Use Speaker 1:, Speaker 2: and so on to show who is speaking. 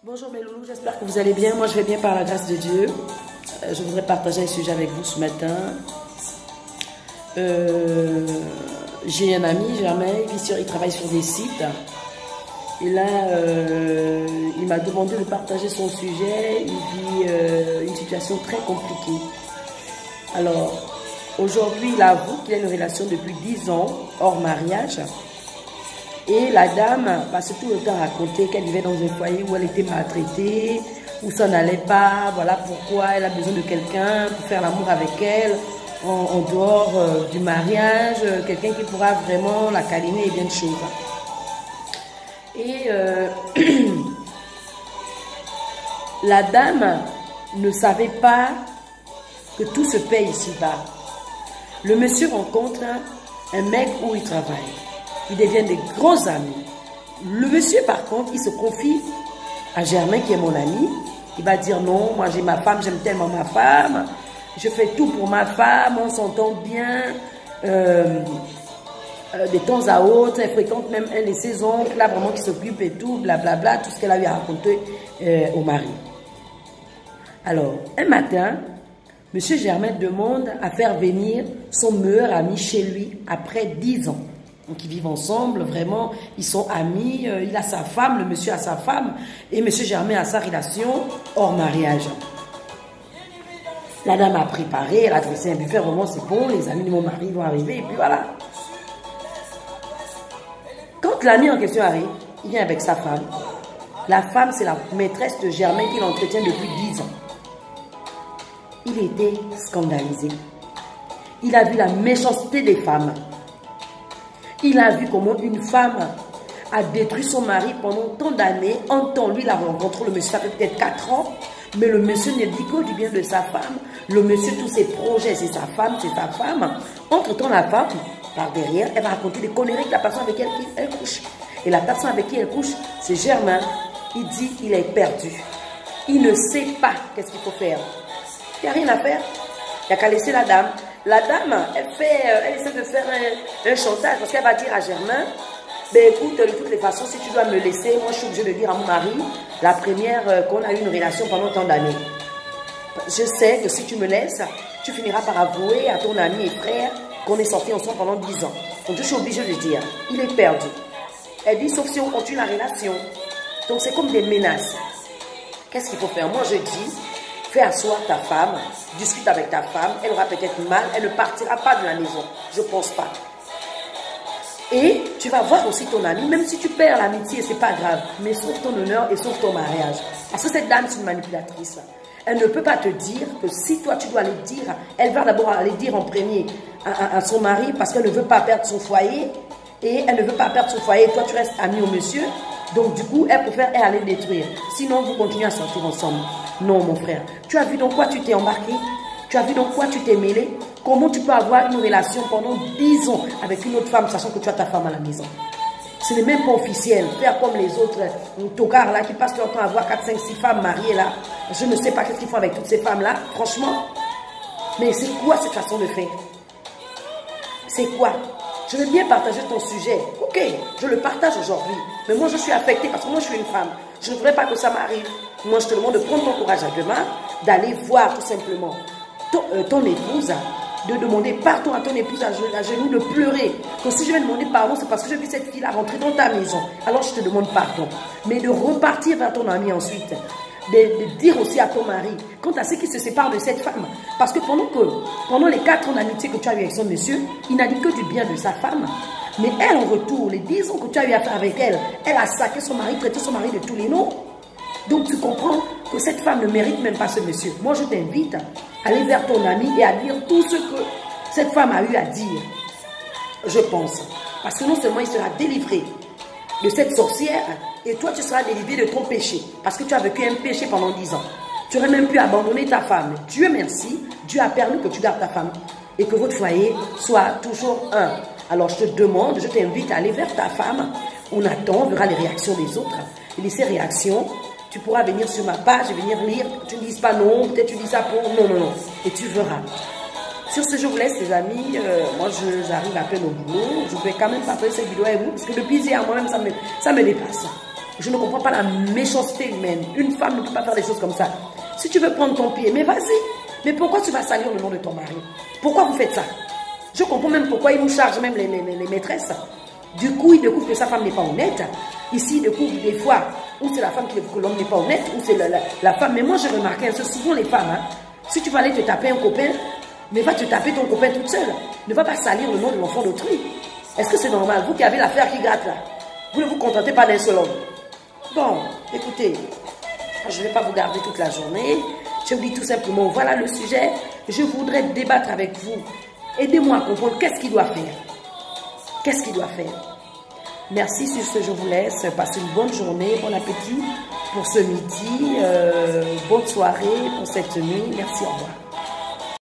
Speaker 1: Bonjour mes loulous, j'espère que vous allez bien. Moi je vais bien par la grâce de Dieu. Je voudrais partager un sujet avec vous ce matin. J'ai un ami, Germain, il travaille sur des sites. Et là, il m'a demandé de partager son sujet. Il vit une situation très compliquée. Alors, aujourd'hui, il avoue qu'il a une relation depuis 10 ans, hors mariage. Et la dame passait tout le temps à raconter qu'elle vivait dans un foyer où elle était maltraitée, où ça n'allait pas, voilà pourquoi elle a besoin de quelqu'un pour faire l'amour avec elle, en dehors du mariage, quelqu'un qui pourra vraiment la câliner et bien de choses. Et la dame ne savait pas que tout se paye ici-bas. Le monsieur rencontre un mec où il travaille. Ils deviennent des gros amis. Le monsieur, par contre, il se confie à Germain, qui est mon ami. Il va dire non, moi j'ai ma femme, j'aime tellement ma femme. Je fais tout pour ma femme, on s'entend bien. De temps à autre, elle fréquente même un de ses oncles, là vraiment qui s'occupe et tout, blablabla, tout ce qu'elle a eu à raconter au mari. Alors, un matin, monsieur Germain demande à faire venir son meilleur ami chez lui après 10 ans. Donc ils vivent ensemble, vraiment, ils sont amis, il a sa femme, le monsieur a sa femme, et monsieur Germain a sa relation hors mariage. La dame a préparé, elle a dressé un buffet, vraiment c'est bon, les amis de mon mari vont arriver, et puis voilà. Quand l'ami en question arrive, il vient avec sa femme. La femme, c'est la maîtresse de Germain qu'il entretient depuis 10 ans. Il était scandalisé. Il a vu la méchanceté des femmes. Il a vu comment une femme a détruit son mari pendant tant d'années. En temps, lui, il a rencontré le monsieur, ça fait peut-être 4 ans. Mais le monsieur ne dit que du bien de sa femme. Le monsieur, tous ses projets, c'est sa femme, c'est sa femme. Entre-temps, la femme, par derrière, elle va raconter des conneries que la personne avec qui elle couche. Et la personne avec qui elle couche, c'est Germain. Il dit qu'il est perdu. Il ne sait pas qu'est-ce qu'il faut faire. Il n'y a rien à faire. Il n'y a qu'à laisser la dame. La dame, elle essaie de faire un chantage parce qu'elle va dire à Germain, ben écoute, de toutes les façons, si tu dois me laisser, moi je suis obligée de dire à mon mari, la première qu'on a eu une relation pendant tant d'années. Je sais que si tu me laisses, tu finiras par avouer à ton ami et frère qu'on est sortis ensemble pendant 10 ans. Donc je suis obligée de dire, il est perdu. Elle dit, sauf si on continue la relation. Donc c'est comme des menaces. Qu'est-ce qu'il faut faire? Moi je dis, fais asseoir ta femme, discute avec ta femme, elle aura peut-être mal, elle ne partira pas de la maison. Je ne pense pas. Et tu vas voir aussi ton ami, même si tu perds l'amitié, c'est pas grave, mais sauve ton honneur et sauve ton mariage. Parce que cette dame, c'est une manipulatrice. Elle ne peut pas te dire que si toi tu dois aller dire, elle va d'abord aller dire en premier à son mari parce qu'elle ne veut pas perdre son foyer. Et elle ne veut pas perdre son foyer, toi tu restes ami au monsieur. Donc du coup, elle préfère aller le détruire. Sinon, vous continuez à sortir ensemble. Non, mon frère. Tu as vu dans quoi tu t'es embarqué? Tu as vu dans quoi tu t'es mêlé? Comment tu peux avoir une relation pendant 10 ans avec une autre femme, sachant que tu as ta femme à la maison? Ce n'est même pas officiel. Faire comme les autres tocards là, qui passent leur temps à voir 4, 5, 6 femmes mariées là. Je ne sais pas qu'est-ce qu'ils font avec toutes ces femmes là, franchement. Mais c'est quoi cette façon de faire? C'est quoi? Je veux bien partager ton sujet. Ok, je le partage aujourd'hui. Mais moi, je suis affectée parce que moi, je suis une femme. Je ne voudrais pas que ça m'arrive. Moi, je te demande de prendre ton courage à deux mains, d'aller voir tout simplement ton épouse, de demander pardon à ton épouse à genoux, de pleurer. Que si je vais demander pardon, c'est parce que j'ai vu cette fille-là rentrer dans ta maison. Alors, je te demande pardon. Mais de repartir vers ton ami ensuite. De dire aussi à ton mari, quant à ceux qui se séparent de cette femme, parce que pendant les 4 ans d'amitié que tu as eu avec son monsieur, il n'a dit que du bien de sa femme, mais elle en retour, les 10 ans que tu as eu à faire avec elle, elle a saqué son mari, traité son mari de tous les noms. Donc tu comprends que cette femme ne mérite même pas ce monsieur. Moi je t'invite à aller vers ton ami et à dire tout ce que cette femme a eu à dire, je pense, parce que non seulement il sera délivré de cette sorcière, et toi tu seras délivré de ton péché, parce que tu as vécu un péché pendant 10 ans. Tu aurais même pu abandonner ta femme. Dieu merci, Dieu a permis que tu gardes ta femme, et que votre foyer soit toujours un. Alors je te demande, je t'invite à aller vers ta femme, on attend, on verra les réactions des autres, et ces réactions, tu pourras venir sur ma page et venir lire, tu ne dises pas non, peut-être tu dis ça pour non, non, non, et tu verras. Sur ce, je vous laisse les amis, moi j'arrive à peine au boulot, je vais quand même partager cette vidéo avec vous, parce que depuis hier, moi-même ça me dépasse. Je ne comprends pas la méchanceté humaine. Une femme ne peut pas faire des choses comme ça. Si tu veux prendre ton pied, mais vas-y. Mais pourquoi tu vas salir le nom de ton mari? Pourquoi vous faites ça? Je comprends même pourquoi il nous charge même les maîtresses. Du coup, il découvre que sa femme n'est pas honnête. Ici, il découvre des fois où c'est la femme qui découvre que l'homme n'est pas honnête, ou c'est la femme. Mais moi, j'ai remarqué, c'est souvent les femmes. Hein, si tu vas aller te taper un copain, mais va te taper ton copain toute seule. Ne va pas salir le nom de l'enfant d'autrui. Est-ce que c'est normal? Vous qui avez l'affaire qui gratte là, vous ne vous contentez pas d'un seul homme. Bon, écoutez, je ne vais pas vous garder toute la journée. Je vous dis tout simplement, voilà le sujet. Je voudrais débattre avec vous. Aidez-moi à comprendre qu'est-ce qu'il doit faire. Qu'est-ce qu'il doit faire? Merci, sur ce, je vous laisse. Passez une bonne journée, bon appétit pour ce midi. Bonne soirée pour cette nuit. Merci, au revoir.